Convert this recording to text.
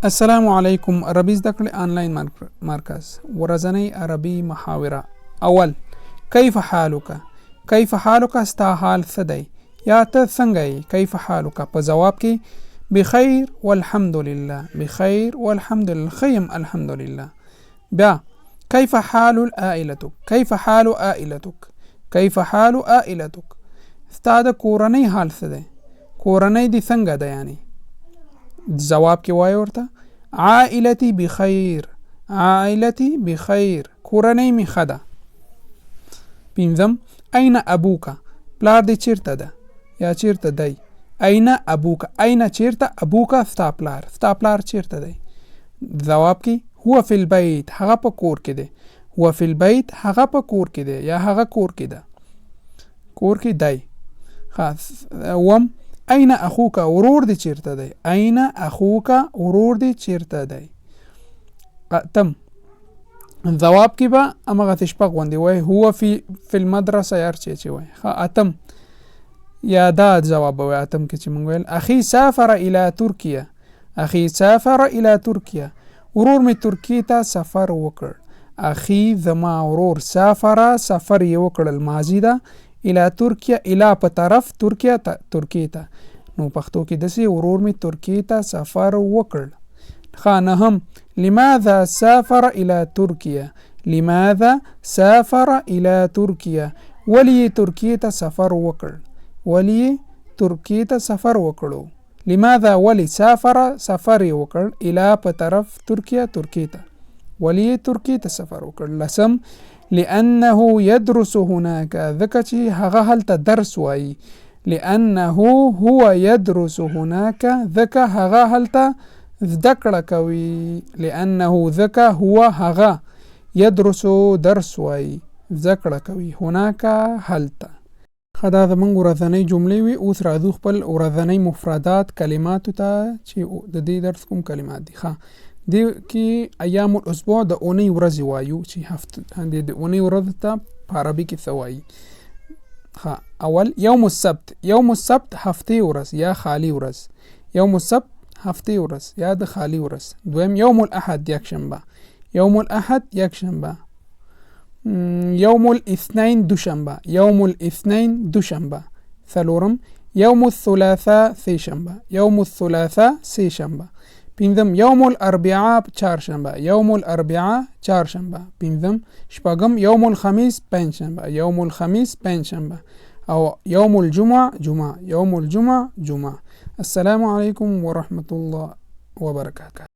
السلام علیکم. عربي زده کړې آنلاین مرکز ورځنی عربي محاوره. اول، کیف حالک؟ کیف حالک ستا حال څه دی یا ته څنګه یې؟ کیف حالک په جواب کې بخیر والحمد لله، بخیر والحمد لله، خیم الحمدلله. بیا کیف حال عائلتک؟ کیف حال عائلتک؟ کیف حال عائلتک ستا د کورنۍ حال څه دی؟ کورنۍ دې څنګه ده؟ یعنی جواب کې وایي ورته عائلتي بخیر، عائلتي بخیر، کورنۍ می ښه ده. پنځم، این ابوک؟ پلار دې چیرته ده یا چیرته دی؟ این ابوک، این چیرته، ابوک ستا پلار، ستا پلار چیرته دی؟ جواب کې هو فی البیت، هغه په کور کې دی. هو فی البیت، هغه په کور کې دی یا هغه کور کې ده، کور کې دی. اوم، این اخوک؟ ورور دې چیرته دی؟ این اخوک؟ ورور دې چیرته دی؟ اتم، جواب کې به همغسې شپږ غوندې وایي هو فی المدرسه یا هر چې وایي. اتم یا دا جواب به وایي اتم کې چې موږ ویل اخي سافر الی ترکیه، اخي سافر الی ترکیه، ورور مې ترکیې ته سفر وکړ. اخي زما ورور، سافر سفر یې وکړ الماضي ده، الی ترکیه الی په طرف، ترکیه ته، ترکیې ته، نو پښتو کې داسې ورور مې ترکیې ته سفر وکړ. نهم، لماذا سافر الی ترکیه؟ لماذا سافر الی ترکیه؟ ولې ترکیې ته سفر وکړ؟ ولې ترکیې ته سفر وکړو؟ لماذا ولې سافر سفر یې وکړ الی په طرف ترکیه، ترکیې ته، ولې ترکیې ته سفر وکړ. لسم، لأنه يدرس هناك، ځکه چې هغه هلته درس وایي. لأنه هو يدرس هناك، ځکه هغه هلته زده کړه کوي. لأنه ځکه هو هغه يدرس درس وایي، زده کړه کوي، هناك هلته. دا زموږ ورځنۍ جملې وي. اوس راځو خپل ورځنۍ مفردات کلماتو ته چې د دې درس کوم کلمات دي. دې کې ایام الاسبوع د اونۍ ورځې وایو چې هفته د اونۍ ورځ ته په عربي کې څه وایي. اول، یوم السبت. یوم السبت هفتې ورځ یا خالی ورځ. یوم السبت هفتې ورځ یا د خالی ورځ. دویم، یوم الاحد یکشنبه. یوم الاحد یکشنبه. یوم الاثنین دوشنبه. یوم الاثنین دوشنبه. څلورم، یوم الثلاثاء سهشنبه. یوم الثلاثاء سهشنبه. پنځم، یوم الاربعاء چهارشنبه. یوم الاربعاء چهارشنبه. پنځم. شپږم، یوم الخمیس پنجشنبه. یوم الخمیس پنجشنبه. او یوم الجمعه جمعه. یوم الجمعه جمعه. السلام علیکم ورحمة الله وبرکاته.